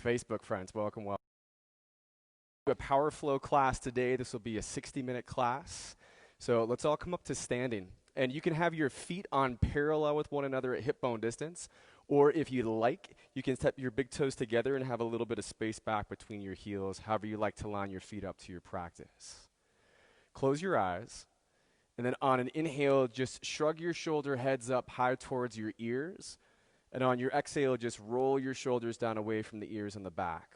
Facebook friends, welcome. A power flow class today. This will be a 60-minute class. So let's all come up to standing. And you can have your feet on parallel with one another at hip bone distance. Or if you like, you can step your big toes together and have a little bit of space back between your heels, however you like to line your feet up to your practice. Close your eyes. And then on an inhale, just shrug your shoulder heads up high towards your ears. And on your exhale, just roll your shoulders down away from the ears and the back.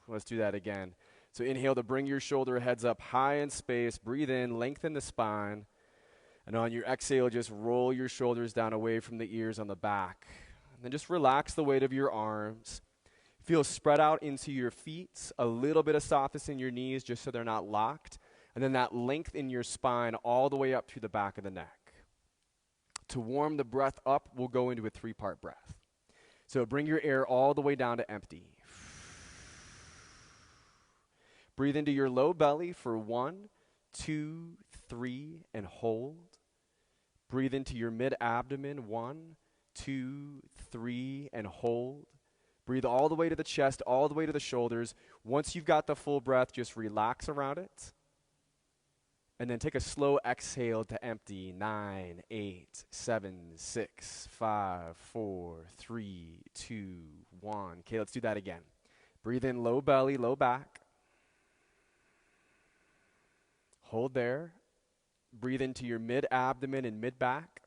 Let's do that again. So inhale to bring your shoulder heads up high in space. Breathe in, lengthen the spine. And on your exhale, just roll your shoulders down away from the ears on the back. And then just relax the weight of your arms. Feel spread out into your feet. A little bit of softness in your knees just so they're not locked. And then that length in your spine all the way up to the back of the neck. To warm the breath up, we'll go into a 3-part breath. So bring your air all the way down to empty. Breathe into your low belly for 1, 2, 3, and hold. Breathe into your mid-abdomen, 1, 2, 3, and hold. Breathe all the way to the chest, all the way to the shoulders. Once you've got the full breath, just relax around it. And then take a slow exhale to empty. 9, 8, 7, 6, 5, 4, 3, 2, 1. Okay, let's do that again. Breathe in low belly, low back. Hold there. Breathe into your mid-abdomen and mid-back.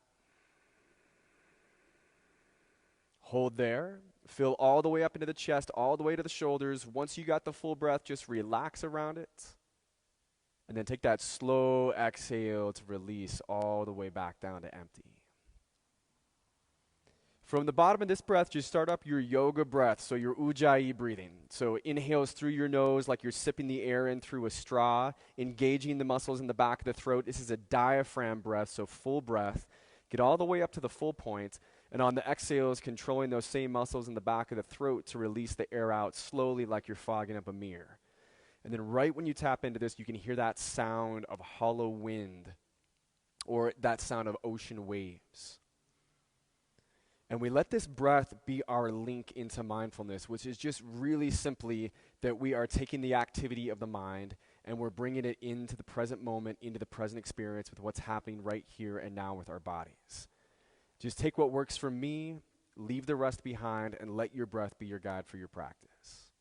Hold there. Fill all the way up into the chest, all the way to the shoulders. Once you got the full breath, just relax around it. And then take that slow exhale to release all the way back down to empty. From the bottom of this breath, just start up your yoga breath, so your ujjayi breathing. So inhales through your nose like you're sipping the air in through a straw, engaging the muscles in the back of the throat. This is a diaphragm breath, so full breath. Get all the way up to the full point. And on the exhales, controlling those same muscles in the back of the throat to release the air out slowly like you're fogging up a mirror. And then right when you tap into this, you can hear that sound of hollow wind or that sound of ocean waves. And we let this breath be our link into mindfulness, which is just really simply that we are taking the activity of the mind and we're bringing it into the present moment, into the present experience with what's happening right here and now with our bodies. Just take what works for me, leave the rest behind, and let your breath be your guide for your practice.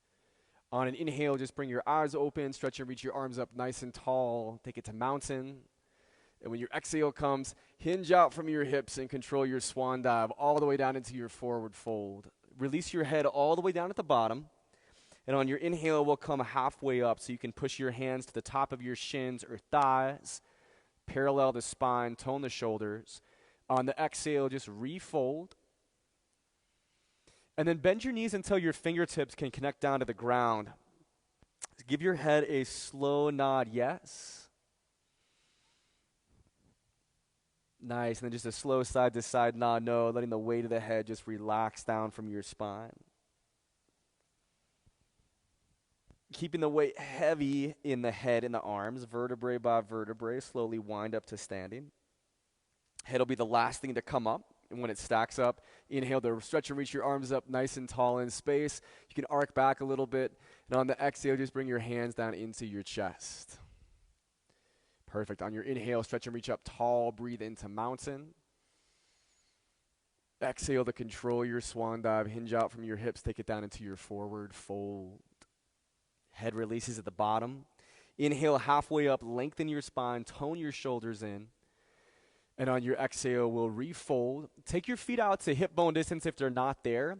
On an inhale, just bring your eyes open, stretch and reach your arms up nice and tall. Take it to mountain. And when your exhale comes, hinge out from your hips and control your swan dive all the way down into your forward fold. Release your head all the way down at the bottom. And on your inhale, we'll come halfway up so you can push your hands to the top of your shins or thighs. Parallel the spine, tone the shoulders. On the exhale, just refold. And then bend your knees until your fingertips can connect down to the ground. Give your head a slow nod, yes. Nice, and then just a slow side-to-side nod, no, letting the weight of the head just relax down from your spine. Keeping the weight heavy in the head and the arms, vertebrae by vertebrae, slowly wind up to standing. Head will be the last thing to come up. And when it stacks up, inhale to stretch and reach your arms up nice and tall in space. You can arc back a little bit. And on the exhale, just bring your hands down into your chest. Perfect. On your inhale, stretch and reach up tall. Breathe into mountain. Exhale to control your swan dive. Hinge out from your hips. Take it down into your forward fold. Head releases at the bottom. Inhale halfway up. Lengthen your spine. Tone your shoulders in. And on your exhale, we'll refold. Take your feet out to hip bone distance if they're not there.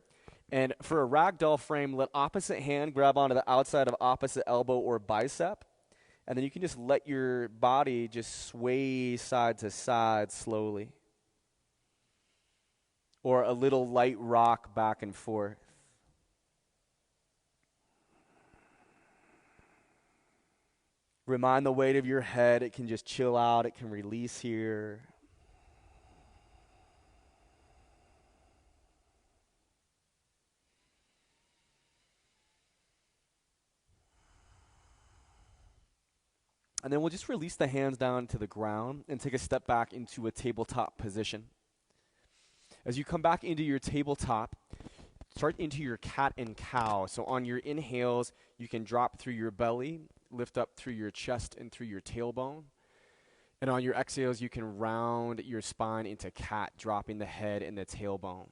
And for a ragdoll frame, let opposite hand grab onto the outside of opposite elbow or bicep. And then you can just let your body just sway side to side slowly. Or a little light rock back and forth. Remind the weight of your head. It can just chill out. It can release here. And then we'll just release the hands down to the ground and take a step back into a tabletop position. As you come back into your tabletop, start into your cat and cow. So on your inhales, you can drop through your belly, lift up through your chest and through your tailbone. And on your exhales, you can round your spine into cat, dropping the head and the tailbone.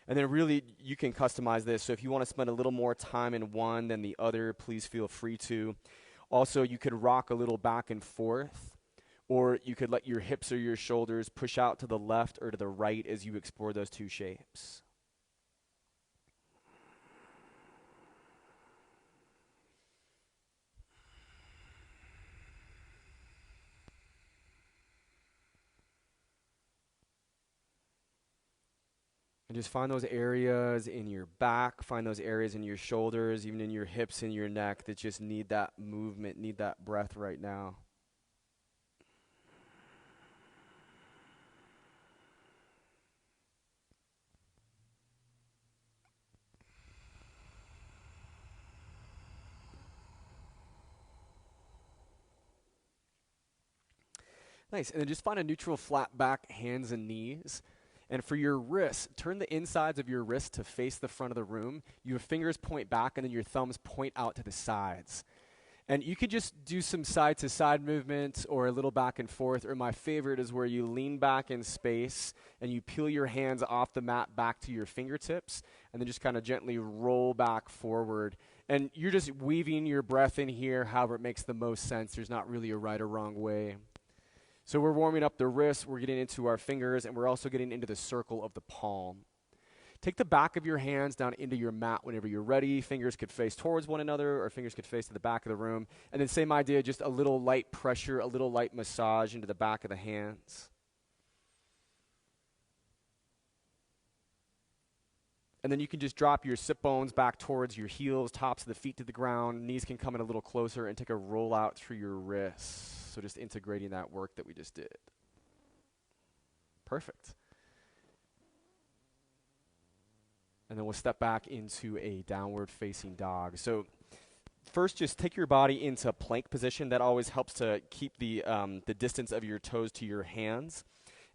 And then really, you can customize this. So if you want to spend a little more time in one than the other, please feel free to. Also, you could rock a little back and forth, or you could let your hips or your shoulders push out to the left or to the right as you explore those two shapes. And just find those areas in your back, find those areas in your shoulders, even in your hips and your neck that just need that movement, need that breath right now. Nice. And then just find a neutral flat back, hands and knees. And for your wrists, turn the insides of your wrists to face the front of the room. Your fingers point back, and then your thumbs point out to the sides. And you could just do some side-to-side movements or a little back and forth. Or my favorite is where you lean back in space, and you peel your hands off the mat back to your fingertips, and then just kind of gently roll back forward. And you're just weaving your breath in here however it makes the most sense. There's not really a right or wrong way. So we're warming up the wrists, we're getting into our fingers, and we're also getting into the circle of the palm. Take the back of your hands down into your mat whenever you're ready. Fingers could face towards one another, or fingers could face to the back of the room. And then same idea, just a little light pressure, a little light massage into the back of the hands. And then you can just drop your sit bones back towards your heels, tops of the feet to the ground. Knees can come in a little closer and take a roll out through your wrists. So just integrating that work that we just did. Perfect. And then we'll step back into a downward facing dog. So first, just take your body into plank position. That always helps to keep the distance of your toes to your hands.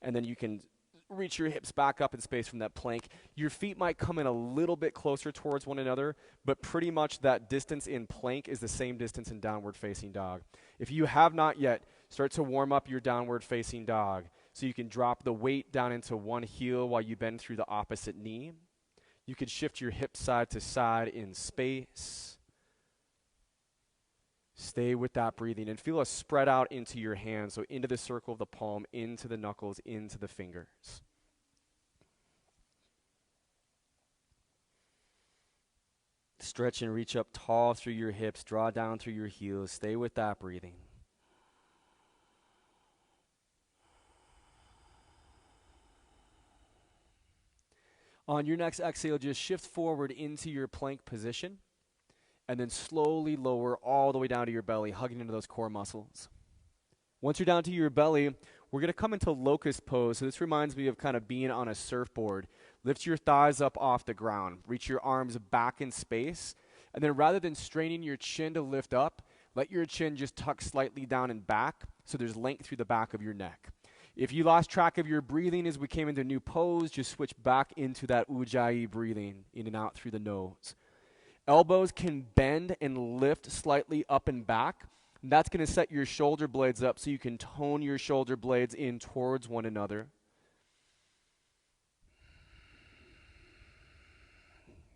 And then you can reach your hips back up in space from that plank. Your feet might come in a little bit closer towards one another, but pretty much that distance in plank is the same distance in downward facing dog. If you have not yet, start to warm up your downward facing dog. So you can drop the weight down into one heel while you bend through the opposite knee. You could shift your hips side to side in space. Stay with that breathing and feel a spread out into your hands. So into the circle of the palm, into the knuckles, into the fingers. Stretch and reach up tall through your hips. Draw down through your heels. Stay with that breathing. On your next exhale, just shift forward into your plank position. And then slowly lower all the way down to your belly, hugging into those core muscles. Once you're down to your belly, we're going to come into locust pose. So this reminds me of kind of being on a surfboard. Lift your thighs up off the ground. Reach your arms back in space. And then rather than straining your chin to lift up, let your chin just tuck slightly down and back so there's length through the back of your neck. If you lost track of your breathing as we came into new pose, just switch back into that ujjayi breathing, in and out through the nose. Elbows can bend and lift slightly up and back. And that's going to set your shoulder blades up so you can tone your shoulder blades in towards one another.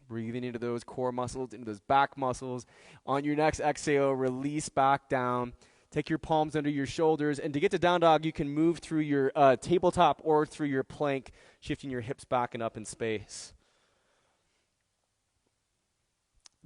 Breathing into those core muscles, into those back muscles. On your next exhale, release back down. Take your palms under your shoulders. And to get to down dog, you can move through your tabletop or through your plank, shifting your hips back and up in space.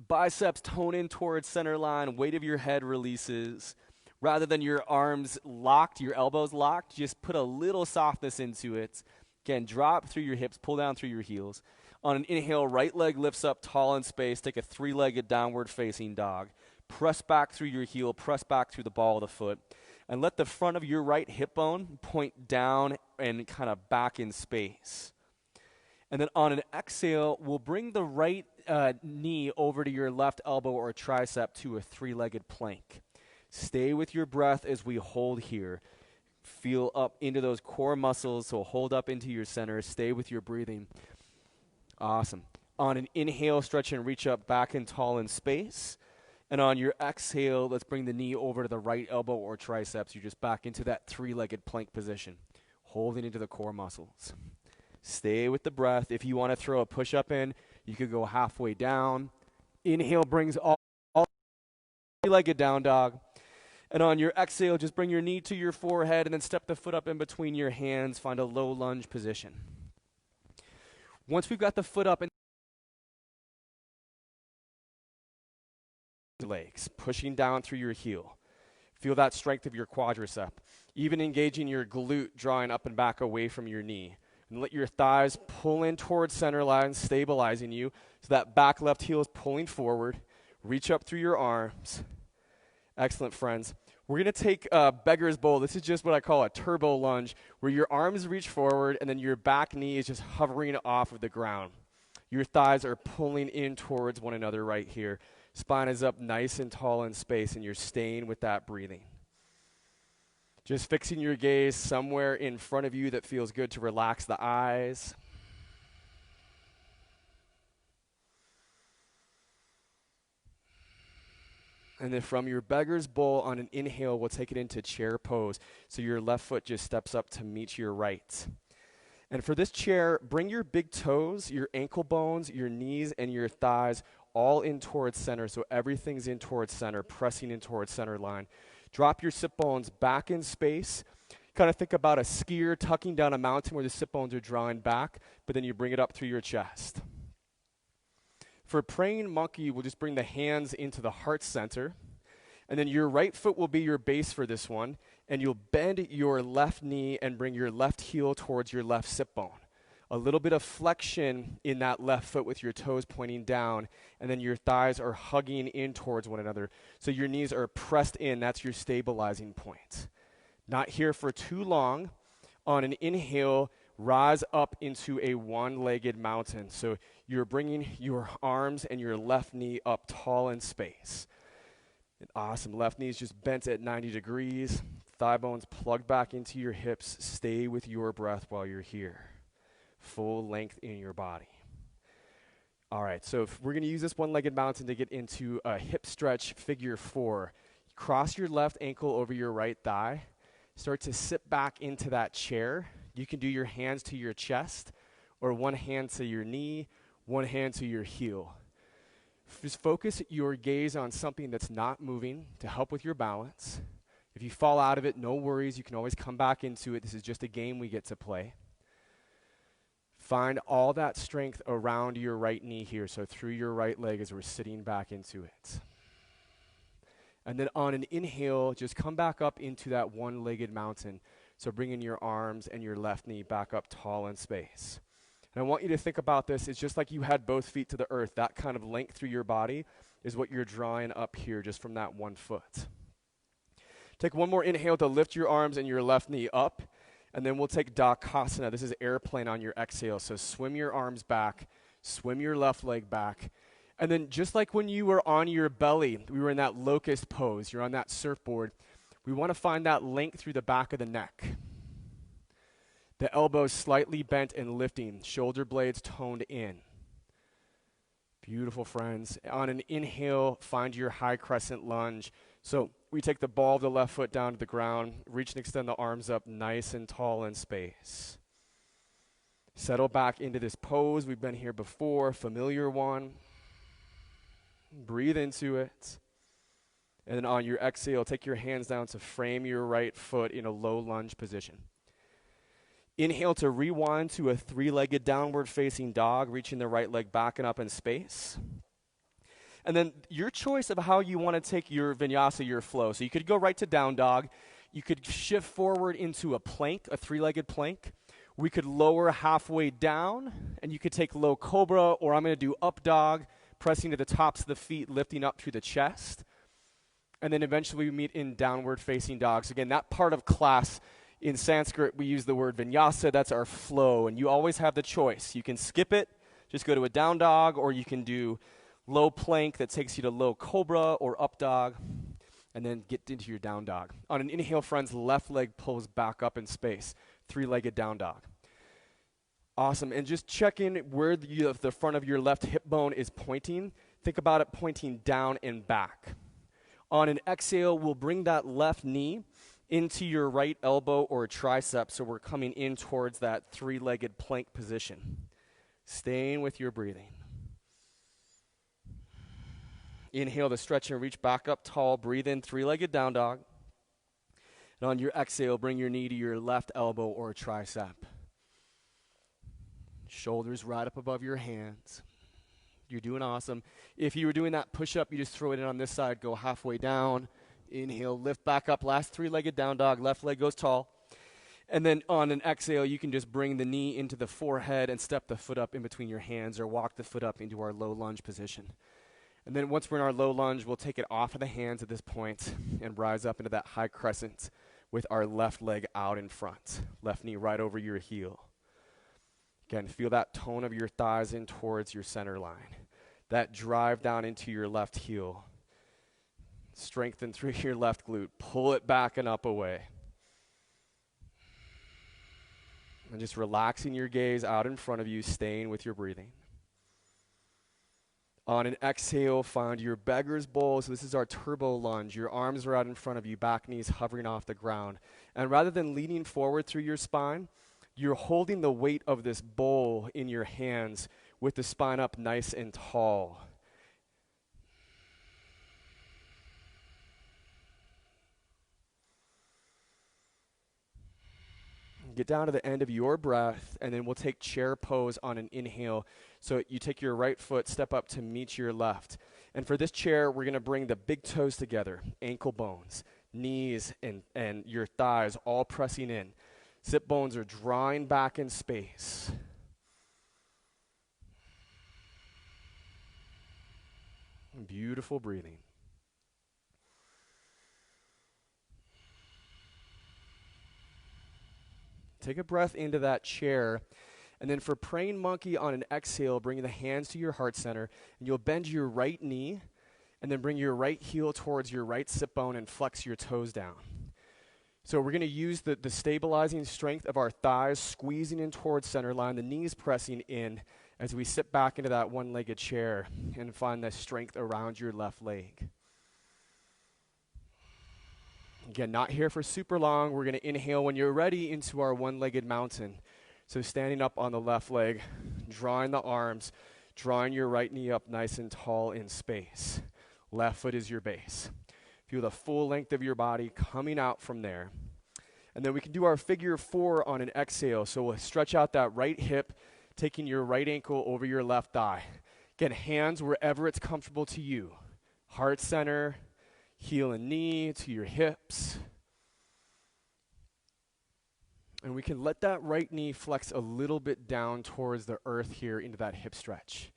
Biceps tone in towards center line. Weight of your head releases. Rather than your arms locked, your elbows locked, just put a little softness into it. Again, drop through your hips, pull down through your heels. On an inhale, right leg lifts up tall in space. Take a three-legged downward facing dog. Press back through your heel, press back through the ball of the foot. And let the front of your right hip bone point down and kind of back in space. And then on an exhale, we'll bring the right knee over to your left elbow or tricep to a three-legged plank. Stay with your breath as we hold here. Feel up into those core muscles, so hold up into your center. Stay with your breathing. Awesome. On an inhale, stretch and reach up back and tall in space. And on your exhale, let's bring the knee over to the right elbow or triceps. You're just back into that three-legged plank position, holding into the core muscles. Stay with the breath. If you want to throw a push-up in, you could go halfway down. Inhale brings all three-legged down dog. And on your exhale, just bring your knee to your forehead and then step the foot up in between your hands. Find a low lunge position. Once we've got the foot up and legs, pushing down through your heel. Feel that strength of your quadricep. Even engaging your glute, drawing up and back away from your knee. And let your thighs pull in towards center line, stabilizing you. So that back left heel is pulling forward. Reach up through your arms. Excellent, friends. We're going to take beggar's bowl. This is just what I call a turbo lunge, where your arms reach forward and then your back knee is just hovering off of the ground. Your thighs are pulling in towards one another right here. Spine is up nice and tall in space, and you're staying with that breathing. Just fixing your gaze somewhere in front of you that feels good to relax the eyes. And then from your beggar's bowl on an inhale, we'll take it into chair pose. So your left foot just steps up to meet your right. And for this chair, bring your big toes, your ankle bones, your knees, and your thighs all in towards center. So everything's in towards center, pressing in towards center line. Drop your sit bones back in space. Kind of think about a skier tucking down a mountain where the sit bones are drawing back, but then you bring it up through your chest. For praying monkey, we'll just bring the hands into the heart center. And then your right foot will be your base for this one. And you'll bend your left knee and bring your left heel towards your left sit bone. A little bit of flexion in that left foot with your toes pointing down. And then your thighs are hugging in towards one another. So your knees are pressed in. That's your stabilizing point. Not here for too long. On an inhale, rise up into a one-legged mountain. So you're bringing your arms and your left knee up tall in space. And awesome. Left knee is just bent at 90 degrees. Thigh bones plug back into your hips. Stay with your breath while you're here. Full length in your body. All right, so if we're going to use this one-legged mountain to get into a hip stretch figure 4. Cross your left ankle over your right thigh. Start to sit back into that chair. You can do your hands to your chest or one hand to your knee, one hand to your heel. Just focus your gaze on something that's not moving to help with your balance. If you fall out of it, no worries. You can always come back into it. This is just a game we get to play. Find all that strength around your right knee here, so through your right leg as we're sitting back into it. And then on an inhale, just come back up into that one-legged mountain. So bringing your arms and your left knee back up tall in space. And I want you to think about this. It's just like you had both feet to the earth. That kind of length through your body is what you're drawing up here just from that one foot. Take one more inhale to lift your arms and your left knee up. And then we'll take Dakasana. This is airplane on your exhale. So swim your arms back. Swim your left leg back. And then just like when you were on your belly, we were in that locust pose. You're on that surfboard. We want to find that length through the back of the neck. The elbows slightly bent and lifting. Shoulder blades toned in. Beautiful, friends. On an inhale, find your high crescent lunge. So we take the ball of the left foot down to the ground. Reach and extend the arms up nice and tall in space. Settle back into this pose. We've been here before. Familiar one. Breathe into it. And then on your exhale, take your hands down to frame your right foot in a low lunge position. Inhale to rewind to a three-legged downward facing dog, reaching the right leg back and up in space. And then your choice of how you want to take your vinyasa, your flow. So you could go right to down dog. You could shift forward into a plank, a three-legged plank. We could lower halfway down, and you could take low cobra, or I'm going to do up dog, pressing to the tops of the feet, lifting up through the chest. And then eventually we meet in downward facing dogs. Again, that part of class, in Sanskrit, we use the word vinyasa. That's our flow, and you always have the choice. You can skip it, just go to a down dog, or you can do low plank that takes you to low cobra or up dog, and then get into your down dog. On an inhale, friends, left leg pulls back up in space, three-legged down dog. Awesome. And just check in where the front of your left hip bone is pointing. Think about it pointing down and back. On an exhale, we'll bring that left knee into your right elbow or tricep, so we're coming in towards that three-legged plank position. Staying with your breathing. Inhale to stretch and reach back up tall. Breathe in, three-legged down dog. And on your exhale, bring your knee to your left elbow or tricep. Shoulders right up above your hands. You're doing awesome. If you were doing that push-up, you just throw it in on this side, go halfway down. Inhale, lift back up. Last three-legged down dog. Left leg goes tall. And then on an exhale, you can just bring the knee into the forehead and step the foot up in between your hands or walk the foot up into our low lunge position. And then once we're in our low lunge, we'll take it off of the hands at this point and rise up into that high crescent with our left leg out in front. Left knee right over your heel. Again, feel that tone of your thighs in towards your center line. That drive down into your left heel. Strengthen through your left glute. Pull it back and up away. And just relaxing your gaze out in front of you, staying with your breathing. On an exhale, find your beggar's bowl. So this is our turbo lunge. Your arms are out in front of you, back knees hovering off the ground. And rather than leaning forward through your spine, you're holding the weight of this bowl in your hands with the spine up nice and tall. Get down to the end of your breath, and then we'll take chair pose on an inhale. So you take your right foot, step up to meet your left. And for this chair, we're going to bring the big toes together, ankle bones, knees, and your thighs all pressing in. Sit bones are drawing back in space. Beautiful breathing. Take a breath into that chair. And then for praying monkey on an exhale, bring the hands to your heart center. And you'll bend your right knee. And then bring your right heel towards your right sit bone and flex your toes down. So we're going to use the stabilizing strength of our thighs, squeezing in towards center line, the knees pressing in as we sit back into that one-legged chair and find the strength around your left leg. Again, not here for super long. We're going to inhale when you're ready into our one-legged mountain. So standing up on the left leg, drawing the arms, drawing your right knee up nice and tall in space. Left foot is your base. Feel the full length of your body coming out from there. And then we can do our figure four on an exhale. So we'll stretch out that right hip, taking your right ankle over your left thigh. Again, hands wherever it's comfortable to you. Heart center, heel and knee to your hips. And we can let that right knee flex a little bit down towards the earth here into that hip stretch.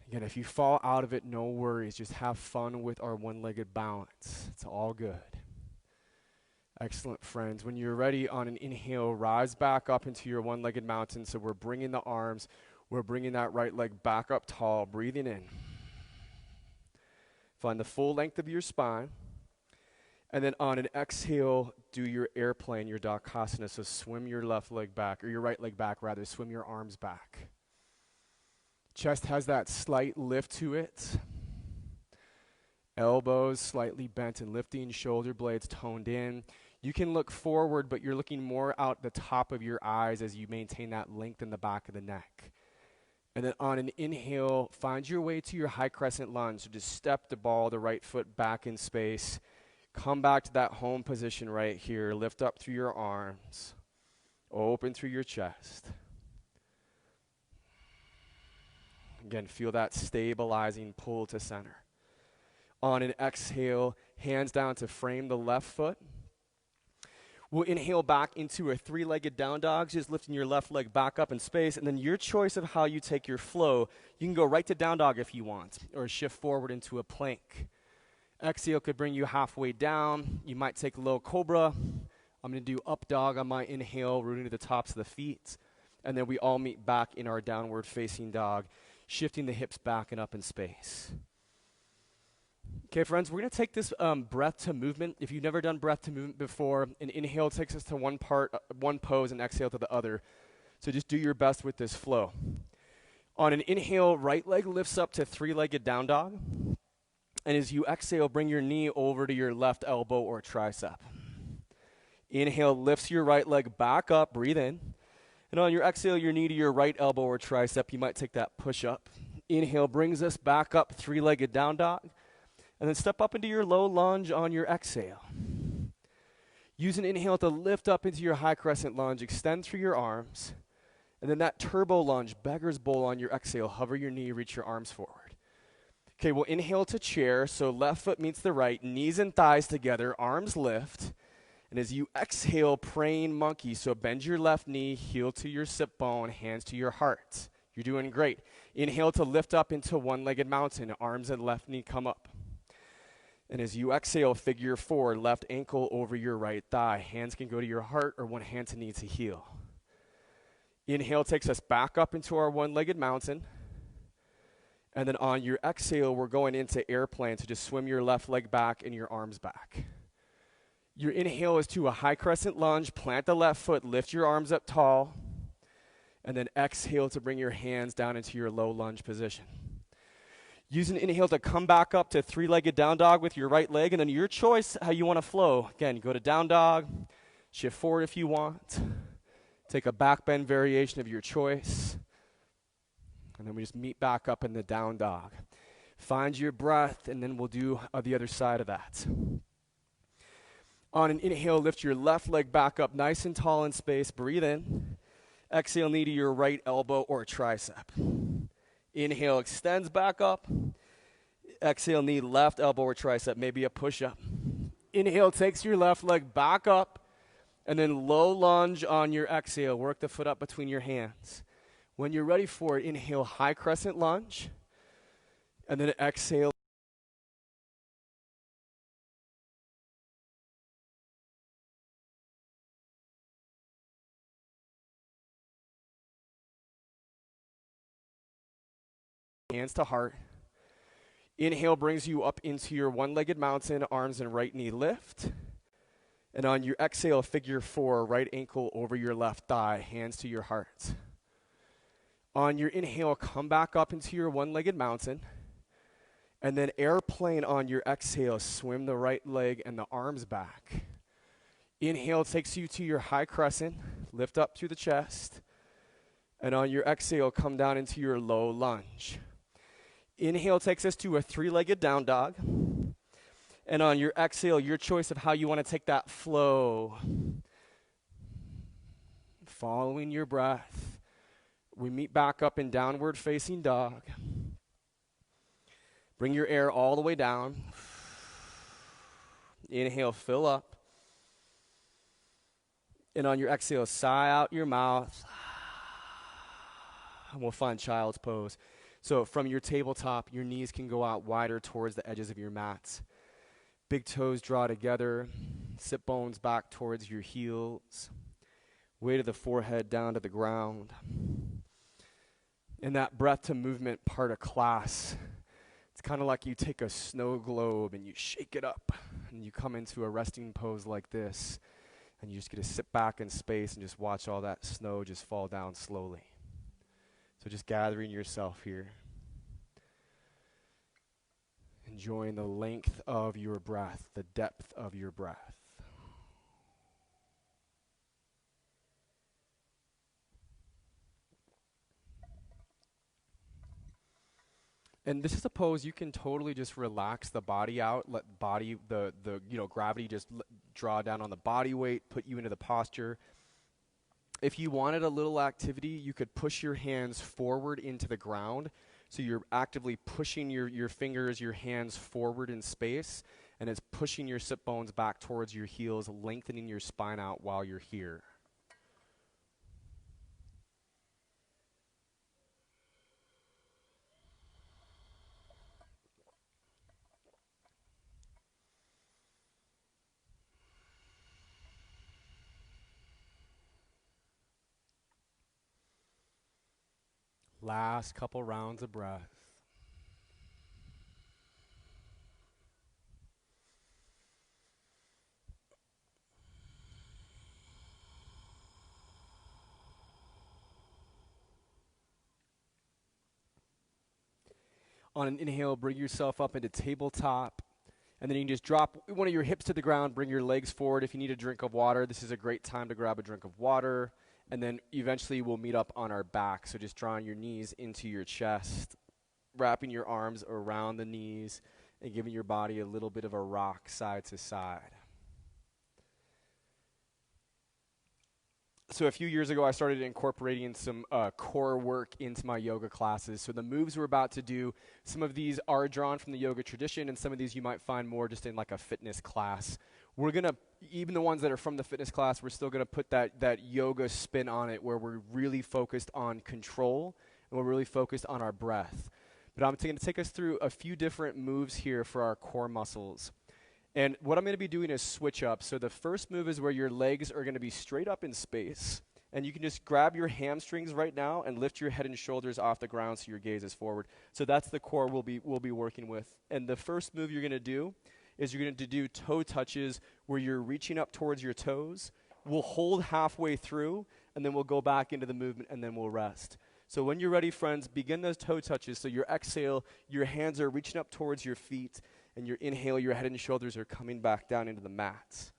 Again, if you fall out of it, no worries. Just have fun with our one-legged balance. It's all good. Excellent, friends. When you're ready on an inhale, rise back up into your one-legged mountain. So we're bringing the arms. We're bringing that right leg back up tall, breathing in. Find the full length of your spine. And then on an exhale, do your airplane, your Dakasana. So swim your left leg back, or your right leg back, rather. Swim your arms back. Chest has that slight lift to it. Elbows slightly bent and lifting, shoulder blades toned in. You can look forward, but you're looking more out the top of your eyes as you maintain that length in the back of the neck. And then on an inhale, find your way to your high crescent lunge. So just step the ball, the right foot back in space. Come back to that home position right here. Lift up through your arms. Open through your chest. Again, feel that stabilizing pull to center. On an exhale, hands down to frame the left foot. We'll inhale back into a three-legged down dog, just lifting your left leg back up in space. And then your choice of how you take your flow. You can go right to down dog if you want, or shift forward into a plank. Exhale could bring you halfway down. You might take low cobra. I'm going to do up dog on my inhale, rooting to the tops of the feet. And then we all meet back in our downward facing dog, shifting the hips back and up in space. Okay, friends, we're going to take this breath to movement. If you've never done breath to movement before, an inhale takes us to one pose and exhale to the other. So just do your best with this flow. On an inhale, right leg lifts up to three-legged down dog. And as you exhale, bring your knee over to your left elbow or tricep. Inhale, lifts your right leg back up, breathe in. And on your exhale, your knee to your right elbow or tricep, you might take that push up. Inhale brings us back up, three-legged down dog. And then step up into your low lunge on your exhale. Use an inhale to lift up into your high crescent lunge, extend through your arms. And then that turbo lunge, beggar's bowl on your exhale, hover your knee, reach your arms forward. Okay, we'll inhale to chair, so left foot meets the right, knees and thighs together, arms lift. And as you exhale, praying monkey, so bend your left knee, heel to your sit bone, hands to your heart. You're doing great. Inhale to lift up into one-legged mountain, arms and left knee come up. And as you exhale, figure four, left ankle over your right thigh. Hands can go to your heart or one hand to knee to heel. Inhale takes us back up into our one-legged mountain. And then on your exhale, we're going into airplane, so just swim your left leg back and your arms back. Your inhale is to a high crescent lunge, plant the left foot, lift your arms up tall, and then exhale to bring your hands down into your low lunge position. Use an inhale to come back up to three-legged down dog with your right leg, and then your choice how you want to flow. Again, go to down dog, shift forward if you want, take a back bend variation of your choice, and then we just meet back up in the down dog. Find your breath, and then we'll do the other side of that. On an inhale, lift your left leg back up nice and tall in space. Breathe in. Exhale, knee to your right elbow or tricep. Inhale, extends back up. Exhale, knee left elbow or tricep, maybe a push-up. Inhale, takes your left leg back up, and then low lunge on your exhale. Work the foot up between your hands. When you're ready for it, inhale, high crescent lunge, and then exhale. Hands to heart. Inhale brings you up into your one-legged mountain, arms and right knee lift. And on your exhale, figure four, right ankle over your left thigh, hands to your heart. On your inhale, come back up into your one-legged mountain. And then airplane on your exhale, swim the right leg and the arms back. Inhale takes you to your high crescent, lift up through the chest. And on your exhale, come down into your low lunge. Inhale takes us to a three-legged down dog. And on your exhale, your choice of how you want to take that flow. Following your breath, we meet back up in downward facing dog. Bring your air all the way down. Inhale, fill up. And on your exhale, sigh out your mouth. And we'll find child's pose. So from your tabletop, your knees can go out wider towards the edges of your mats. Big toes draw together. Sit bones back towards your heels. Weight of the forehead down to the ground. In that breath to movement part of class, it's kind of like you take a snow globe and you shake it up. And you come into a resting pose like this. And you just get to sit back in space and just watch all that snow just fall down slowly. So just gathering yourself here. Enjoying the length of your breath, the depth of your breath. And this is a pose you can totally just relax the body out, let body the gravity just draw down on the body weight, put you into the posture. If you wanted a little activity, you could push your hands forward into the ground. So you're actively pushing your fingers, your hands forward in space, and it's pushing your sit bones back towards your heels, lengthening your spine out while you're here. Last couple rounds of breath. On an inhale, bring yourself up into tabletop. And then you can just drop one of your hips to the ground, bring your legs forward. If you need a drink of water, this is a great time to grab a drink of water. And then eventually we'll meet up on our back. So just drawing your knees into your chest, wrapping your arms around the knees, and giving your body a little bit of a rock side to side. So a few years ago, I started incorporating some core work into my yoga classes. So the moves we're about to do, some of these are drawn from the yoga tradition, and some of these you might find more just in like a fitness class. We're going to, even the ones that are from the fitness class, we're still going to put that yoga spin on it where we're really focused on control and we're really focused on our breath. But I'm going to take us through a few different moves here for our core muscles. And what I'm going to be doing is switch up. So the first move is where your legs are going to be straight up in space. And you can just grab your hamstrings right now and lift your head and shoulders off the ground so your gaze is forward. So that's the core we'll be working with. And the first move you're going to do is you're going to do toe touches where you're reaching up towards your toes. We'll hold halfway through, and then we'll go back into the movement, and then we'll rest. So when you're ready, friends, begin those toe touches. So your exhale, your hands are reaching up towards your feet. And your inhale, your head and shoulders are coming back down into the mat.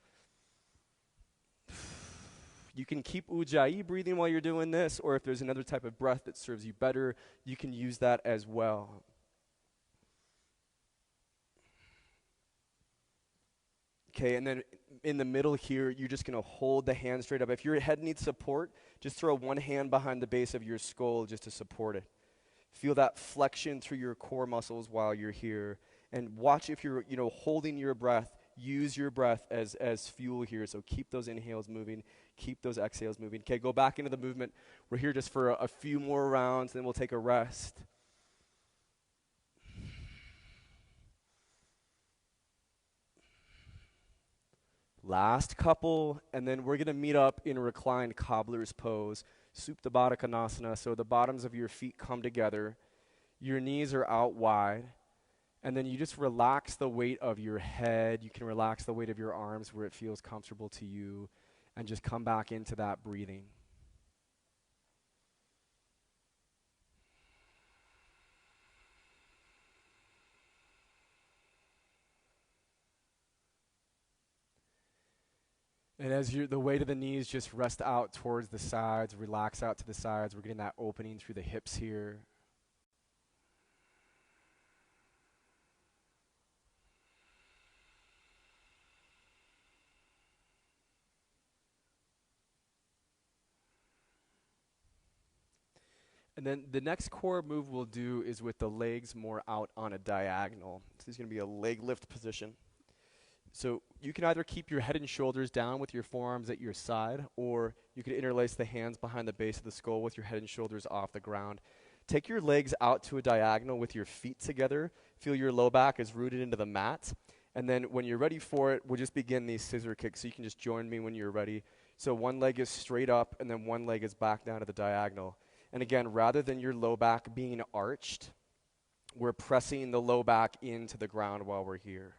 You can keep Ujjayi breathing while you're doing this, or if there's another type of breath that serves you better, you can use that as well. Okay, and then in the middle here, you're just going to hold the hand straight up. If your head needs support, just throw one hand behind the base of your skull just to support it. Feel that flexion through your core muscles while you're here. And watch if you're, holding your breath, use your breath as fuel here. So keep those inhales moving, keep those exhales moving. Okay, go back into the movement. We're here just for a few more rounds, then we'll take a rest. Last couple, and then we're going to meet up in reclined cobbler's pose, Supta Baddha Konasana. So the bottoms of your feet come together, your knees are out wide. And then you just relax the weight of your head. You can relax the weight of your arms where it feels comfortable to you. And just come back into that breathing. And as the weight of the knees just rest out towards the sides, relax out to the sides. We're getting that opening through the hips here. And then the next core move we'll do is with the legs more out on a diagonal. So this is going to be a leg lift position. So you can either keep your head and shoulders down with your forearms at your side, or you can interlace the hands behind the base of the skull with your head and shoulders off the ground. Take your legs out to a diagonal with your feet together. Feel your low back is rooted into the mat. And then when you're ready for it, we'll just begin these scissor kicks. So you can just join me when you're ready. So one leg is straight up, and then one leg is back down to the diagonal. And again, rather than your low back being arched, we're pressing the low back into the ground while we're here.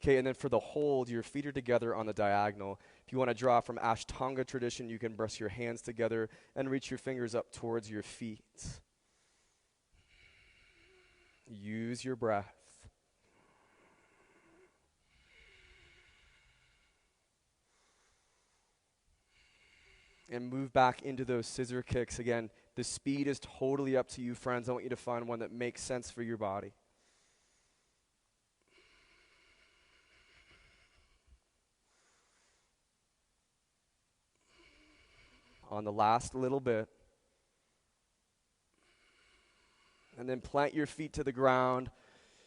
Okay, and then for the hold, your feet are together on the diagonal. If you want to draw from Ashtanga tradition, you can press your hands together and reach your fingers up towards your feet. Use your breath. And move back into those scissor kicks. Again, the speed is totally up to you, friends. I want you to find one that makes sense for your body. On the last little bit. And then plant your feet to the ground.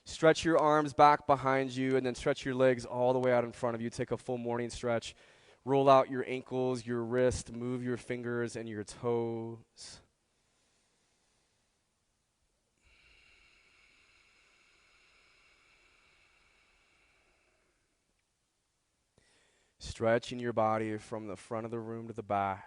Stretch your arms back behind you, and then stretch your legs all the way out in front of you. Take a full morning stretch. Roll out your ankles, your wrist, move your fingers and your toes. Stretching your body from the front of the room to the back.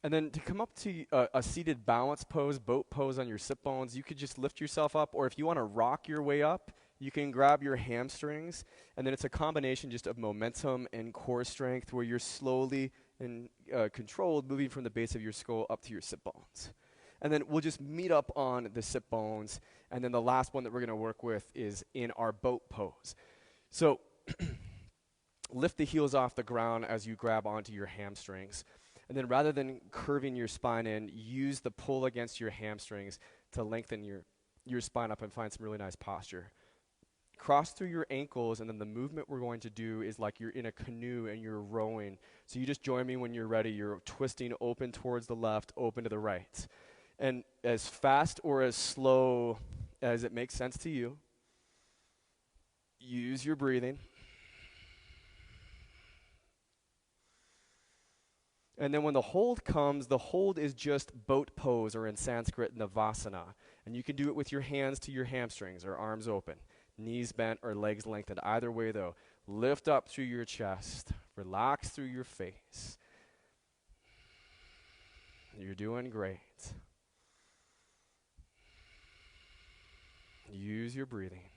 And then to come up to a seated balance pose, boat pose on your sit bones, you could just lift yourself up, or if you want to rock your way up, you can grab your hamstrings, and then it's a combination just of momentum and core strength where you're slowly and controlled moving from the base of your skull up to your sit bones. And then we'll just meet up on the sit bones, and then the last one that we're going to work with is in our boat pose. So lift the heels off the ground as you grab onto your hamstrings. And then rather than curving your spine in, use the pull against your hamstrings to lengthen your spine up and find some really nice posture. Cross through your ankles, and then the movement we're going to do is like you're in a canoe and you're rowing. So you just join me when you're ready. You're twisting open towards the left, open to the right. And as fast or as slow as it makes sense to you, use your breathing. And then when the hold comes, the hold is just boat pose, or in Sanskrit, Navasana. And you can do it with your hands to your hamstrings or arms open, knees bent or legs lengthened. Either way, though, lift up through your chest, relax through your face. You're doing great. Use your breathing.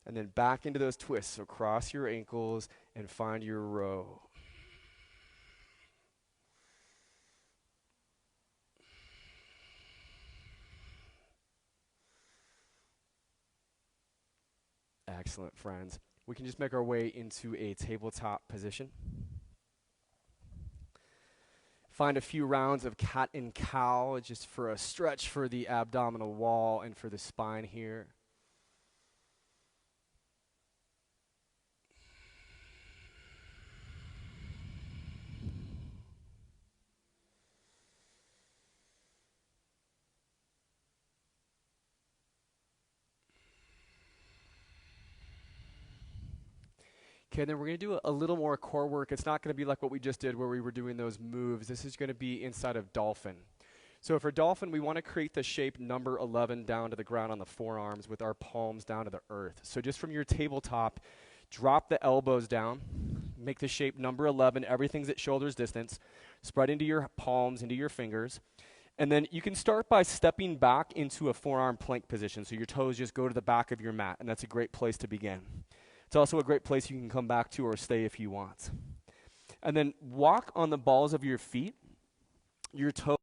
And then back into those twists. So cross your ankles and find your row. Excellent, friends. We can just make our way into a tabletop position. Find a few rounds of cat and cow just for a stretch for the abdominal wall and for the spine here. Okay, then we're going to do a little more core work. It's not going to be like what we just did where we were doing those moves. This is going to be inside of dolphin. So for dolphin, we want to create the shape number 11 down to the ground on the forearms with our palms down to the earth. So just from your tabletop, drop the elbows down, make the shape number 11. Everything's at shoulder's distance. Spread into your palms, into your fingers. And then you can start by stepping back into a forearm plank position. So your toes just go to the back of your mat, and that's a great place to begin. It's also a great place you can come back to or stay if you want. And then walk on the balls of your feet, your toes.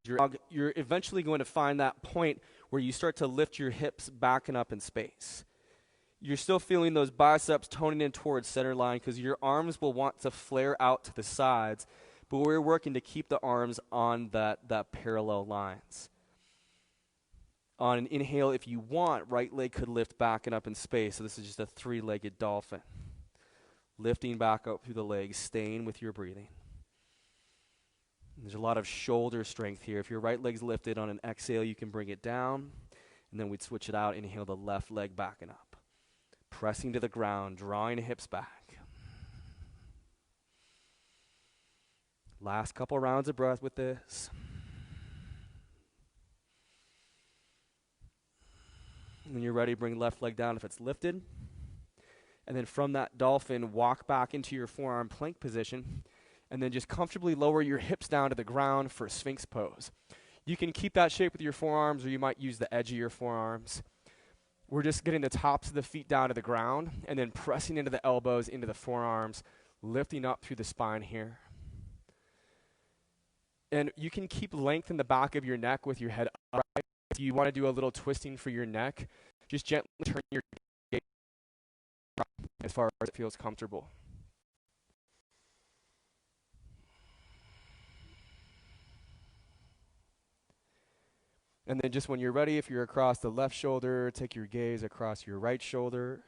You're eventually going to find that point where you start to lift your hips back and up in space. You're still feeling those biceps toning in towards center line because your arms will want to flare out to the sides, but we're working to keep the arms on that parallel lines. On an inhale, if you want, right leg could lift back and up in space. So this is just a three-legged dolphin. Lifting back up through the legs, staying with your breathing. There's a lot of shoulder strength here. If your right leg's lifted on an exhale, you can bring it down. And then we'd switch it out. Inhale the left leg back and up. Pressing to the ground, drawing the hips back. Last couple rounds of breath with this. When you're ready, bring left leg down if it's lifted. And then from that dolphin, walk back into your forearm plank position. And then just comfortably lower your hips down to the ground for Sphinx pose. You can keep that shape with your forearms, or you might use the edge of your forearms. We're just getting the tops of the feet down to the ground and then pressing into the elbows, into the forearms, lifting up through the spine here. And you can keep length in the back of your neck with your head upright. If you want to do a little twisting for your neck, just gently turn your gaze as far as it feels comfortable. And then just when you're ready, if you're across the left shoulder, take your gaze across your right shoulder.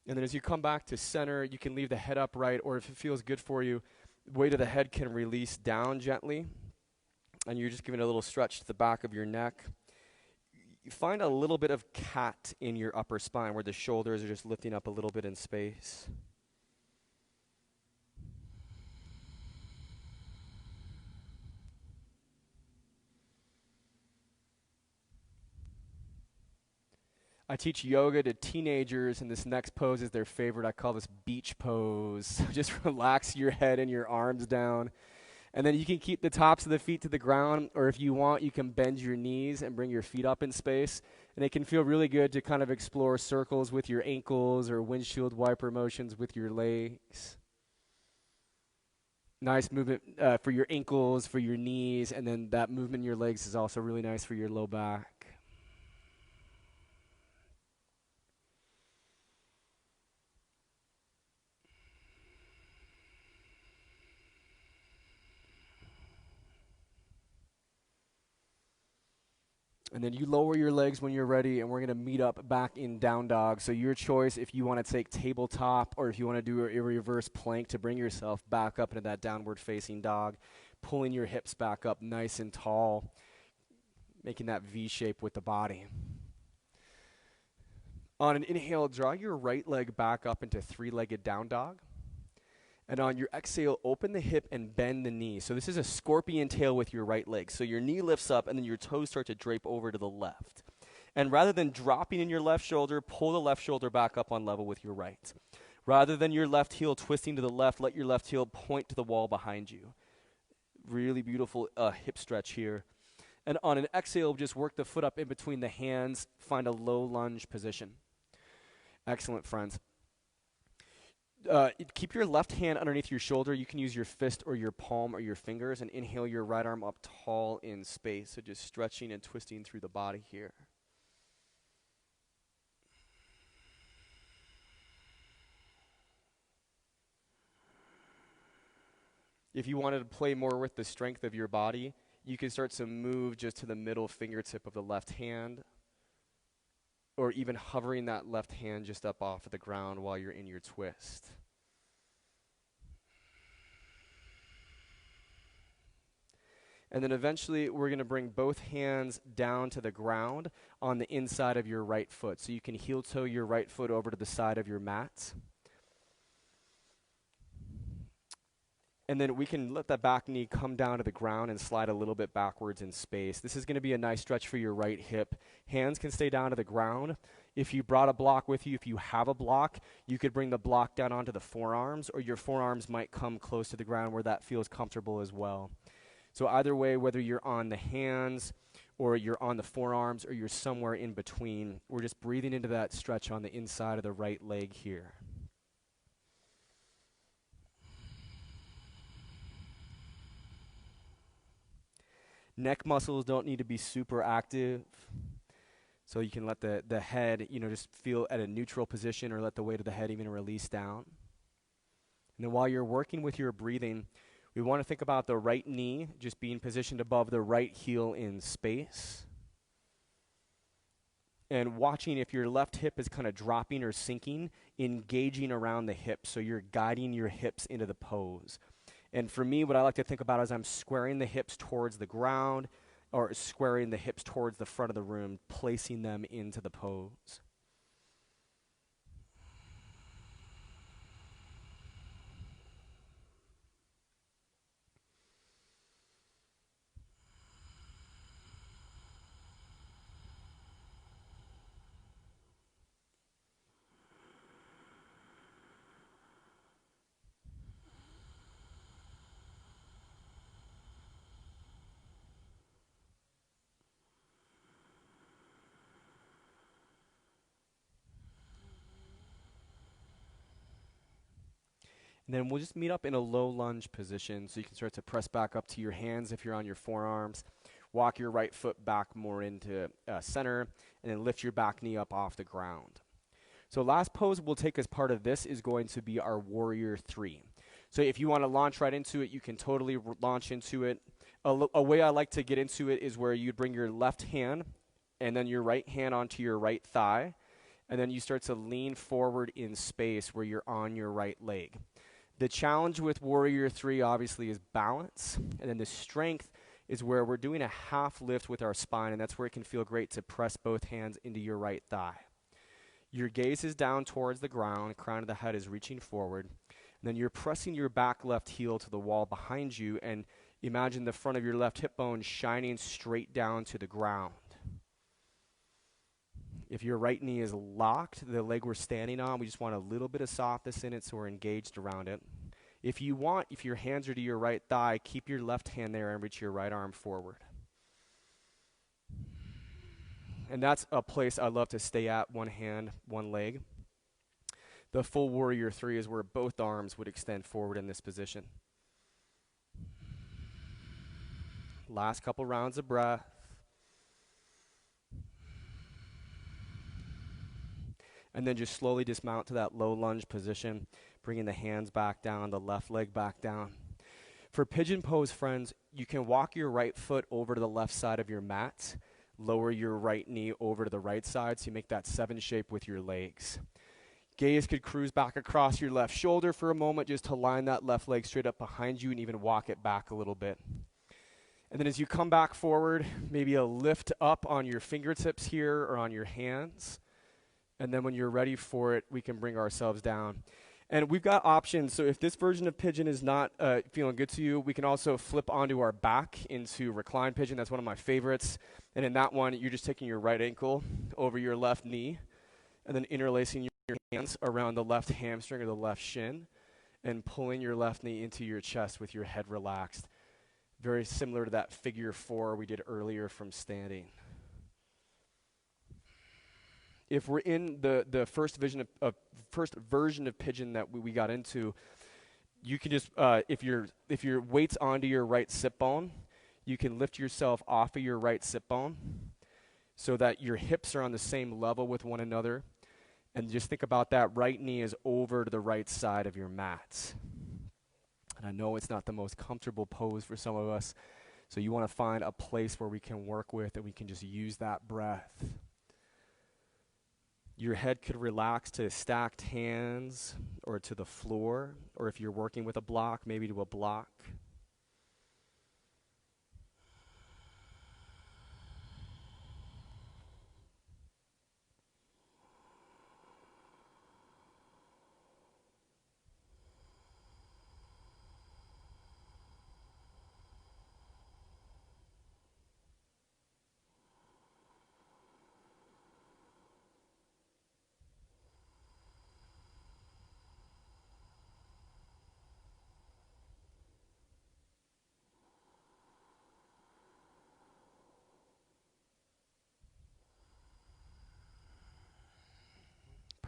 And then as you come back to center, you can leave the head upright, or if it feels good for you, the weight of the head can release down gently. And you're just giving a little stretch to the back of your neck. You find a little bit of cat in your upper spine where the shoulders are just lifting up a little bit in space. I teach yoga to teenagers, and this next pose is their favorite. I call this beach pose. So just relax your head and your arms down. And then you can keep the tops of the feet to the ground, or if you want, you can bend your knees and bring your feet up in space. And it can feel really good to kind of explore circles with your ankles or windshield wiper motions with your legs. Nice movement for your ankles, for your knees, and then that movement in your legs is also really nice for your low back. And then you lower your legs when you're ready, and we're going to meet up back in down dog. So your choice if you want to take tabletop or if you want to do a reverse plank to bring yourself back up into that downward facing dog, pulling your hips back up nice and tall, making that V shape with the body. On an inhale, draw your right leg back up into three-legged down dog. And on your exhale, open the hip and bend the knee. So this is a scorpion tail with your right leg. So your knee lifts up and then your toes start to drape over to the left. And rather than dropping in your left shoulder, pull the left shoulder back up on level with your right. Rather than your left heel twisting to the left, let your left heel point to the wall behind you. Really beautiful hip stretch here. And on an exhale, just work the foot up in between the hands. Find a low lunge position. Excellent, friends. Keep your left hand underneath your shoulder. You can use your fist or your palm or your fingers, and inhale your right arm up tall in space. So just stretching and twisting through the body here. If you wanted to play more with the strength of your body, you can start to move just to the middle fingertip of the left hand, or even hovering that left hand just up off of the ground while you're in your twist. And then eventually we're going to bring both hands down to the ground on the inside of your right foot. So you can heel toe your right foot over to the side of your mat. And then we can let that back knee come down to the ground and slide a little bit backwards in space. This is going to be a nice stretch for your right hip. Hands can stay down to the ground. If you brought a block with you, if you have a block, you could bring the block down onto the forearms, or your forearms might come close to the ground where that feels comfortable as well. So either way, whether you're on the hands or you're on the forearms or you're somewhere in between, we're just breathing into that stretch on the inside of the right leg here. Neck muscles don't need to be super active. So you can let the head, just feel at a neutral position, or let the weight of the head even release down. And then while you're working with your breathing, we want to think about the right knee just being positioned above the right heel in space. And watching if your left hip is kind of dropping or sinking, engaging around the hips. So you're guiding your hips into the pose. And for me, what I like to think about is I'm squaring the hips towards the ground, or squaring the hips towards the front of the room, placing them into the pose. And then we'll just meet up in a low lunge position, so you can start to press back up to your hands if you're on your forearms. Walk your right foot back more into center, and then lift your back knee up off the ground. So last pose we'll take as part of this is going to be our Warrior 3. So if you want to launch right into it, you can totally launch into it. A way I like to get into it is where you bring your left hand and then your right hand onto your right thigh, and then you start to lean forward in space where you're on your right leg. The challenge with Warrior 3 obviously is balance, and then the strength is where we're doing a half lift with our spine, and that's where it can feel great to press both hands into your right thigh. Your gaze is down towards the ground, crown of the head is reaching forward, and then you're pressing your back left heel to the wall behind you, and imagine the front of your left hip bone shining straight down to the ground. If your right knee is locked, the leg we're standing on, we just want a little bit of softness in it so we're engaged around it. If you want, if your hands are to your right thigh, keep your left hand there and reach your right arm forward. And that's a place I love to stay at, one hand, one leg. The full warrior three is where both arms would extend forward in this position. Last couple rounds of breath. And then just slowly dismount to that low lunge position, bringing the hands back down, the left leg back down. For pigeon pose, friends, you can walk your right foot over to the left side of your mat, lower your right knee over to the right side so you make that 7 shape with your legs. Gaze could cruise back across your left shoulder for a moment just to line that left leg straight up behind you and even walk it back a little bit. And then as you come back forward, maybe a lift up on your fingertips here or on your hands. And then when you're ready for it, we can bring ourselves down. And we've got options. So if this version of pigeon is not feeling good to you, we can also flip onto our back into recline pigeon. That's one of my favorites. And in that one, you're just taking your right ankle over your left knee and then interlacing your hands around the left hamstring or the left shin and pulling your left knee into your chest with your head relaxed. Very similar to that figure 4 we did earlier from standing. If we're in the first version of pigeon that we got into, you can just if your weight's onto your right sit bone, you can lift yourself off of your right sit bone so that your hips are on the same level with one another, and just think about that right knee is over to the right side of your mat. And I know it's not the most comfortable pose for some of us, so you want to find a place where we can work with and we can just use that breath. Your head could relax to stacked hands or to the floor, or if you're working with a block, maybe to a block.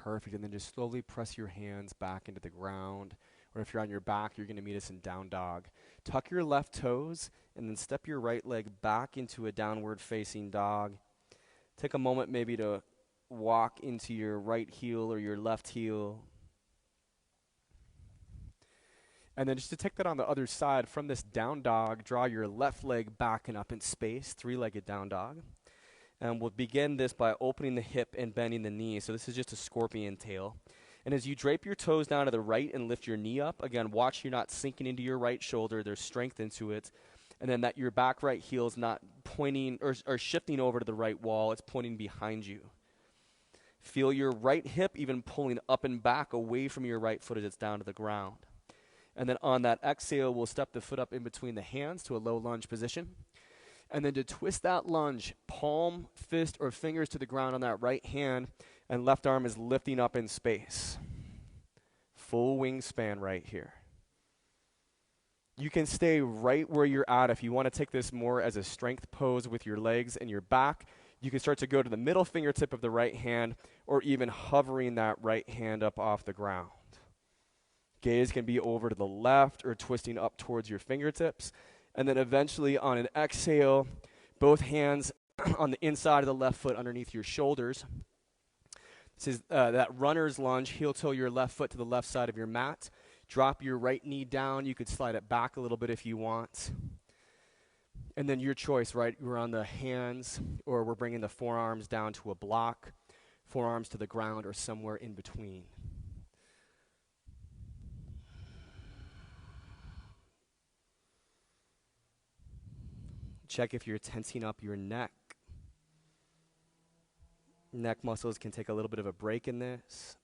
Perfect. And then just slowly press your hands back into the ground. Or if you're on your back, you're going to meet us in down dog. Tuck your left toes and then step your right leg back into a downward facing dog. Take a moment maybe to walk into your right heel or your left heel. And then just to take that on the other side, from this down dog, draw your left leg back and up in space, 3-legged down dog. And we'll begin this by opening the hip and bending the knee. So this is just a scorpion tail. And as you drape your toes down to the right and lift your knee up, again, watch you're not sinking into your right shoulder. There's strength into it. And then that your back right heel is not pointing or shifting over to the right wall. It's pointing behind you. Feel your right hip even pulling up and back away from your right foot as it's down to the ground. And then on that exhale, we'll step the foot up in between the hands to a low lunge position. And then to twist that lunge, palm, fist, or fingers to the ground on that right hand, and left arm is lifting up in space. Full wingspan right here. You can stay right where you're at. If you want to take this more as a strength pose with your legs and your back, you can start to go to the middle fingertip of the right hand, or even hovering that right hand up off the ground. Gaze can be over to the left or twisting up towards your fingertips. And then eventually on an exhale, both hands on the inside of the left foot underneath your shoulders. This is that runner's lunge, heel toe your left foot to the left side of your mat. Drop your right knee down. You could slide it back a little bit if you want. And then your choice, right? We're on the hands, or we're bringing the forearms down to a block, forearms to the ground, or somewhere in between. Check if you're tensing up your neck. Neck muscles can take a little bit of a break in this.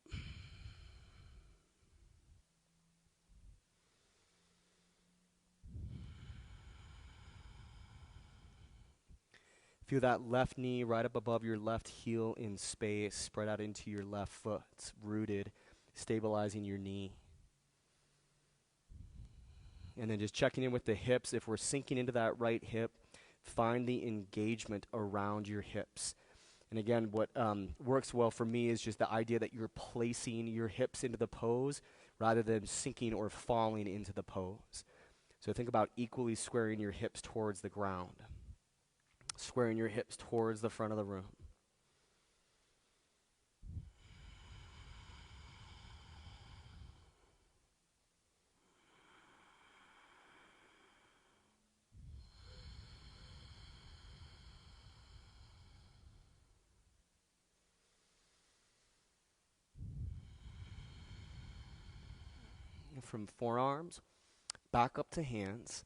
Feel that left knee right up above your left heel in space, spread out into your left foot, rooted, stabilizing your knee. And then just checking in with the hips. If we're sinking into that right hip, find the engagement around your hips. And again, what works well for me is just the idea that you're placing your hips into the pose rather than sinking or falling into the pose. So think about equally squaring your hips towards the ground, squaring your hips towards the front of the room. From forearms back up to hands.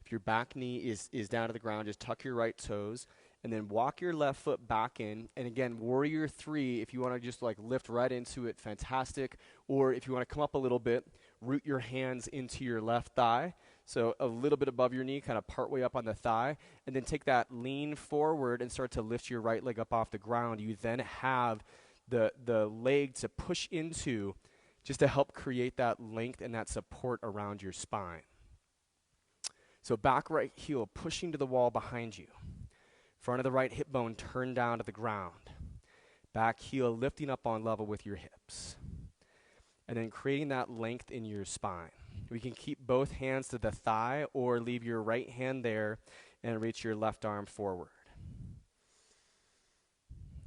If your back knee is down to the ground, just tuck your right toes and then walk your left foot back in. And again, warrior three, if you want to just like lift right into it, fantastic. Or if you want to come up a little bit, root your hands into your left thigh. So a little bit above your knee, kind of part way up on the thigh. And then take that lean forward and start to lift your right leg up off the ground. You then have the leg to push into just to help create that length and that support around your spine. So back right heel pushing to the wall behind you. Front of the right hip bone turned down to the ground. Back heel lifting up on level with your hips. And then creating that length in your spine. We can keep both hands to the thigh or leave your right hand there and reach your left arm forward.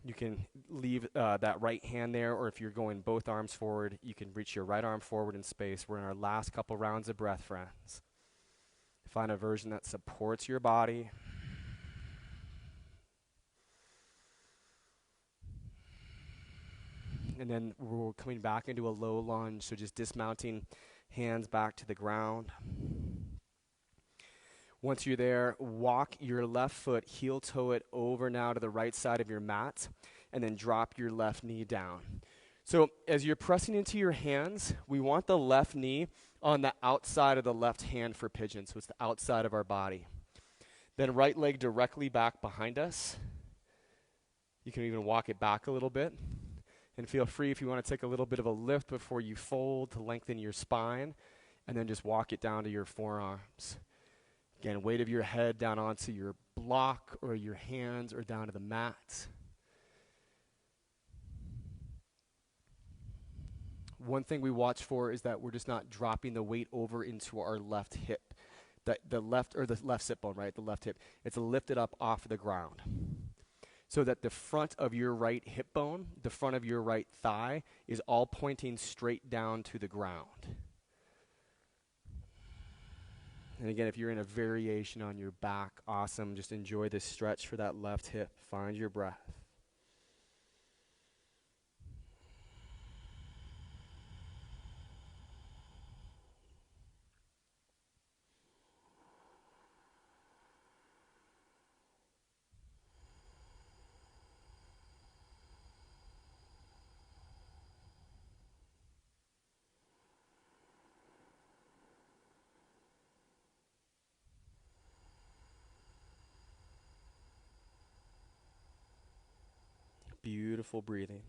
You can leave that right hand there, or if you're going both arms forward, you can reach your right arm forward in space. We're in our last couple rounds of breath, friends. Find a version that supports your body. And then we're coming back into a low lunge, so just dismounting, hands back to the ground. Once you're there, walk your left foot, heel toe it over now to the right side of your mat, and then drop your left knee down. So as you're pressing into your hands, we want the left knee on the outside of the left hand for pigeon, so it's the outside of our body. Then right leg directly back behind us. You can even walk it back a little bit. And feel free if you want to take a little bit of a lift before you fold to lengthen your spine, and then just walk it down to your forearms. Again, weight of your head down onto your block or your hands or down to the mat. One thing we watch for is that we're just not dropping the weight over into our left hip. The left sit bone, right? The left hip. It's lifted up off the ground. So that the front of your right hip bone, the front of your right thigh, is all pointing straight down to the ground. And again, if you're in a variation on your back, awesome. Just enjoy this stretch for that left hip. Find your breath. Beautiful breathing.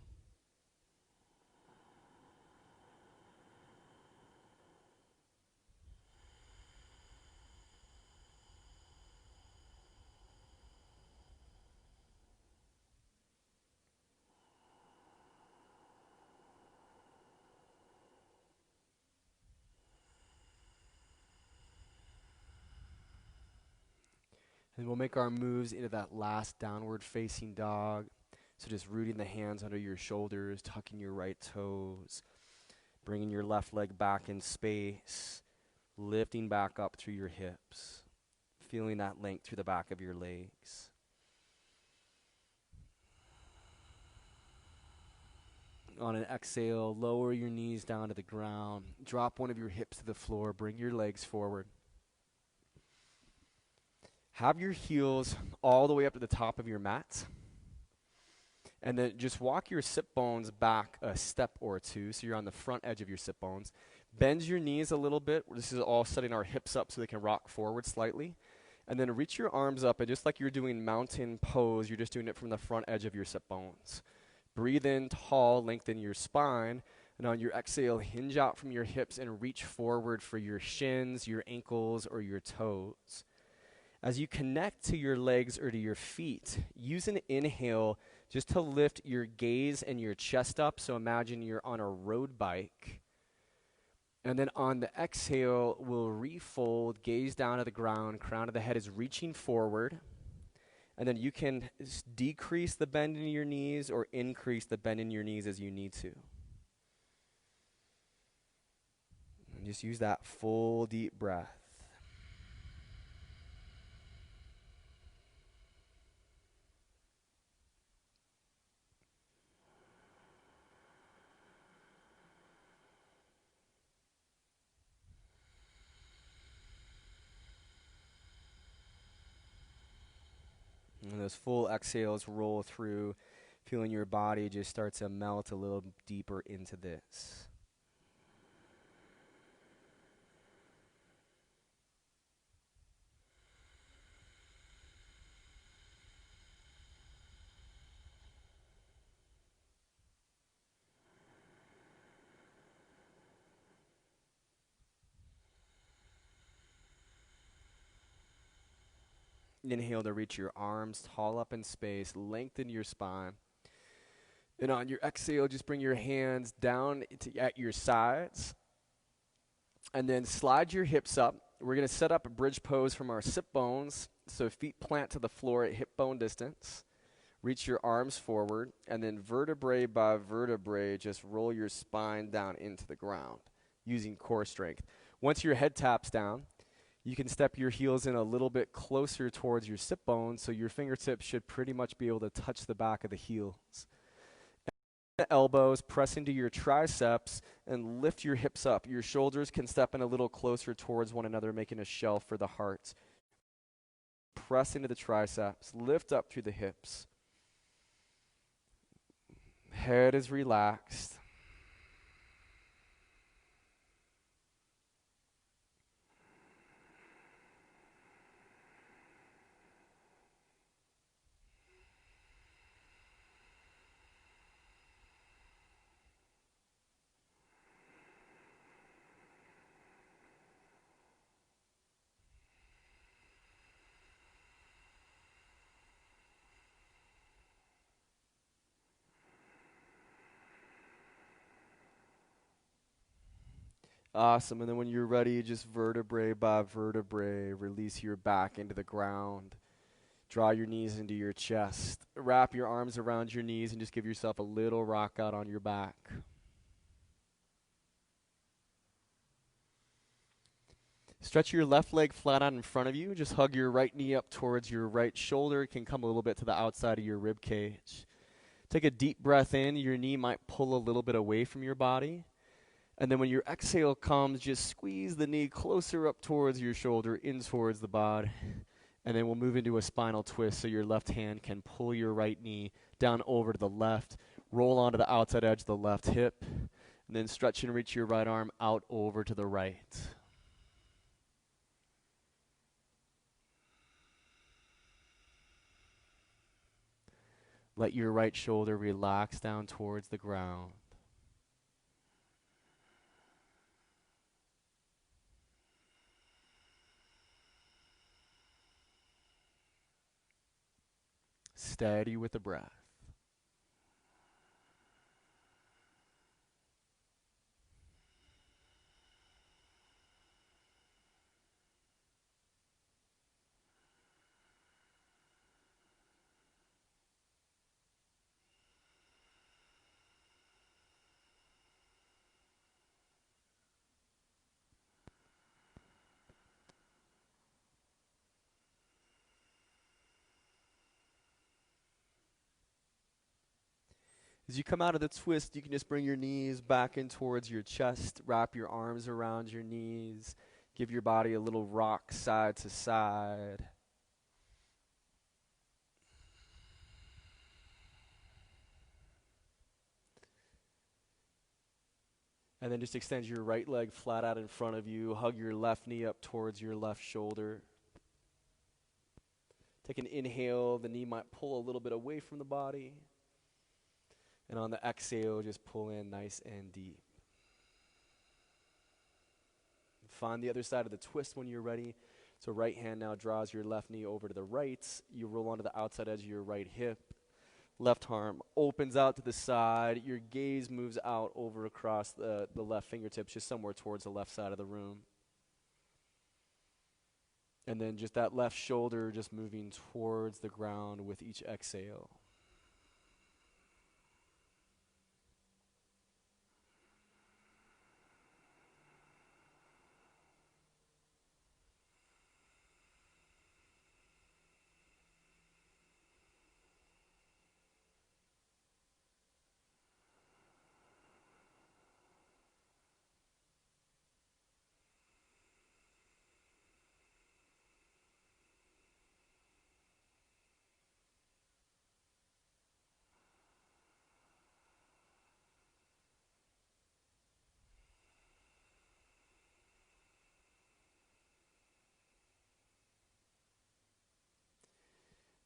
And we'll make our moves into that last downward facing dog. So just rooting the hands under your shoulders, tucking your right toes, bringing your left leg back in space, lifting back up through your hips, feeling that length through the back of your legs. On an exhale, lower your knees down to the ground. Drop one of your hips to the floor. Bring your legs forward. Have your heels all the way up to the top of your mat. And then just walk your sit bones back a step or two, so you're on the front edge of your sit bones. Bend your knees a little bit. This is all setting our hips up so they can rock forward slightly. And then reach your arms up, and just like you're doing mountain pose, you're just doing it from the front edge of your sit bones. Breathe in tall, lengthen your spine, and on your exhale, hinge out from your hips and reach forward for your shins, your ankles, or your toes. As you connect to your legs or to your feet, use an inhale just to lift your gaze and your chest up. So imagine you're on a road bike. And then on the exhale, we'll refold, gaze down to the ground, crown of the head is reaching forward. And then you can decrease the bend in your knees or increase the bend in your knees as you need to. And just use that full deep breath. And those full exhales roll through, feeling your body just start to melt a little deeper into this. Inhale to reach your arms tall up in space, lengthen your spine. And on your exhale, just bring your hands down at your sides. And then slide your hips up. We're going to set up a bridge pose from our sit bones. So feet plant to the floor at hip bone distance. Reach your arms forward. And then vertebrae by vertebrae, just roll your spine down into the ground using core strength. Once your head taps down, you can step your heels in a little bit closer towards your sit bones, so your fingertips should pretty much be able to touch the back of the heels. The elbows, press into your triceps, and lift your hips up. Your shoulders can step in a little closer towards one another, making a shelf for the heart. Press into the triceps, lift up through the hips. Head is relaxed. Awesome. And then when you're ready, just vertebrae by vertebrae, release your back into the ground. Draw your knees into your chest. Wrap your arms around your knees and just give yourself a little rock out on your back. Stretch your left leg flat out in front of you. Just hug your right knee up towards your right shoulder. It can come a little bit to the outside of your rib cage. Take a deep breath in. Your knee might pull a little bit away from your body. And then when your exhale comes, just squeeze the knee closer up towards your shoulder, in towards the body. And then we'll move into a spinal twist so your left hand can pull your right knee down over to the left, roll onto the outside edge of the left hip, and then stretch and reach your right arm out over to the right. Let your right shoulder relax down towards the ground. Steady with the breath. As you come out of the twist, you can just bring your knees back in towards your chest, wrap your arms around your knees, give your body a little rock side to side. And then just extend your right leg flat out in front of you, hug your left knee up towards your left shoulder. Take an inhale, the knee might pull a little bit away from the body. And on the exhale, just pull in nice and deep. Find the other side of the twist when you're ready. So right hand now draws your left knee over to the right. You roll onto the outside edge of your right hip. Left arm opens out to the side. Your gaze moves out over across the left fingertips, just somewhere towards the left side of the room. And then just that left shoulder just moving towards the ground with each exhale.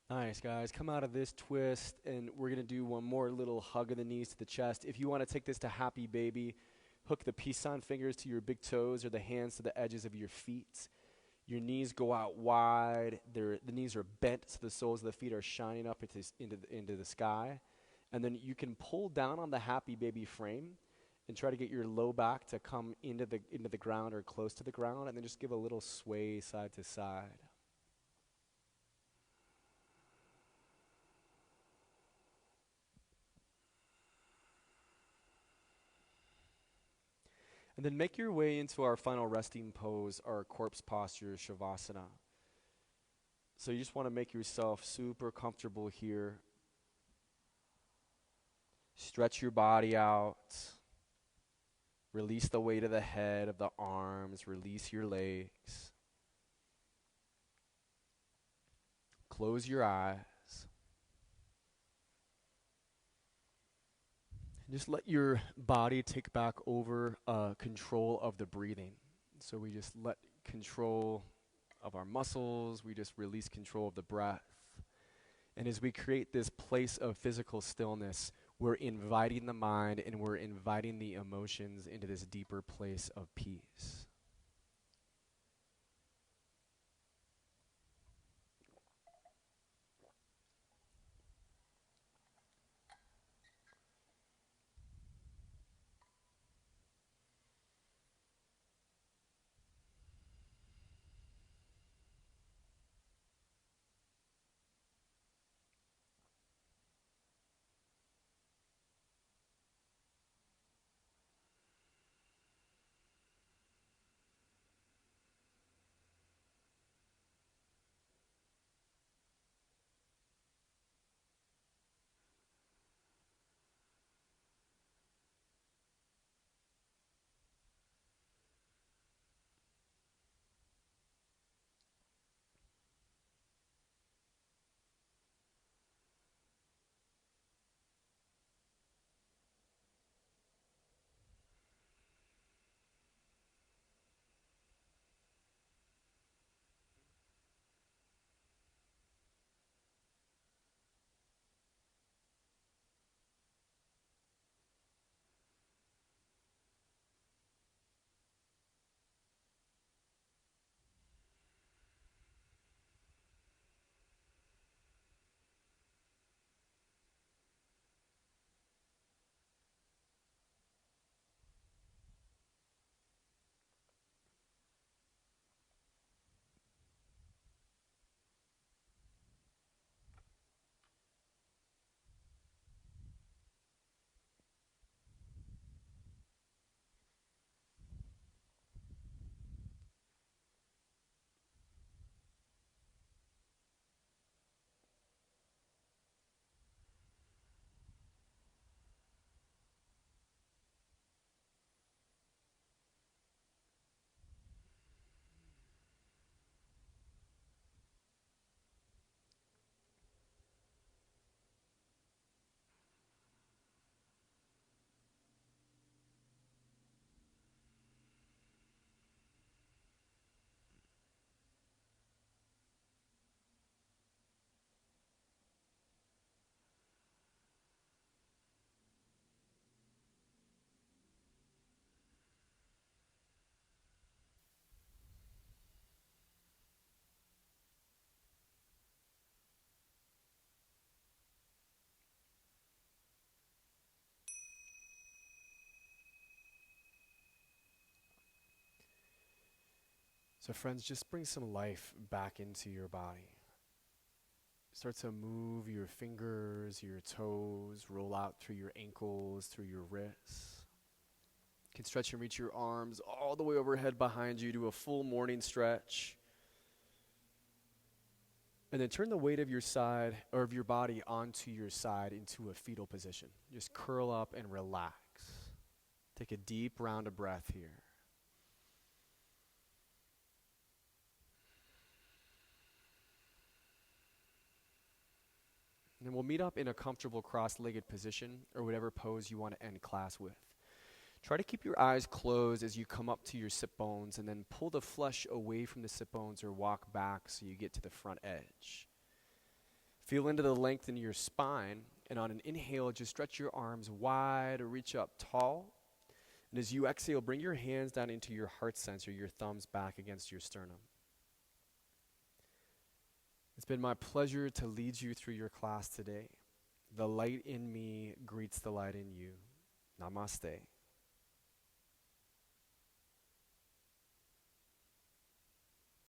Nice, guys. Come out of this twist, and we're going to do one more little hug of the knees to the chest. If you want to take this to happy baby, hook the peace sign fingers to your big toes or the hands to the edges of your feet. Your knees go out wide. The knees are bent, so the soles of the feet are shining up into the sky. And then you can pull down on the happy baby frame and try to get your low back to come into the ground or close to the ground, and then just give a little sway side to side. And then make your way into our final resting pose, our corpse posture, Shavasana. So you just want to make yourself super comfortable here. Stretch your body out. Release the weight of the head, of the arms. Release your legs. Close your eyes. Just let your body take back over control of the breathing. So we just let control of our muscles. We just release control of the breath. And as we create this place of physical stillness, we're inviting the mind and we're inviting the emotions into this deeper place of peace. So friends, just bring some life back into your body. Start to move your fingers, your toes, roll out through your ankles, through your wrists. You can stretch and reach your arms all the way overhead behind you to a full morning stretch. And then turn the weight of your side or of your body onto your side into a fetal position. Just curl up and relax. Take a deep round of breath here. And then we'll meet up in a comfortable cross-legged position or whatever pose you want to end class with. Try to keep your eyes closed as you come up to your sit bones and then pull the flesh away from the sit bones or walk back so you get to the front edge. Feel into the length in your spine, and on an inhale, just stretch your arms wide or reach up tall. And as you exhale, bring your hands down into your heart center, your thumbs back against your sternum. It's been my pleasure to lead you through your class today. The light in me greets the light in you. Namaste.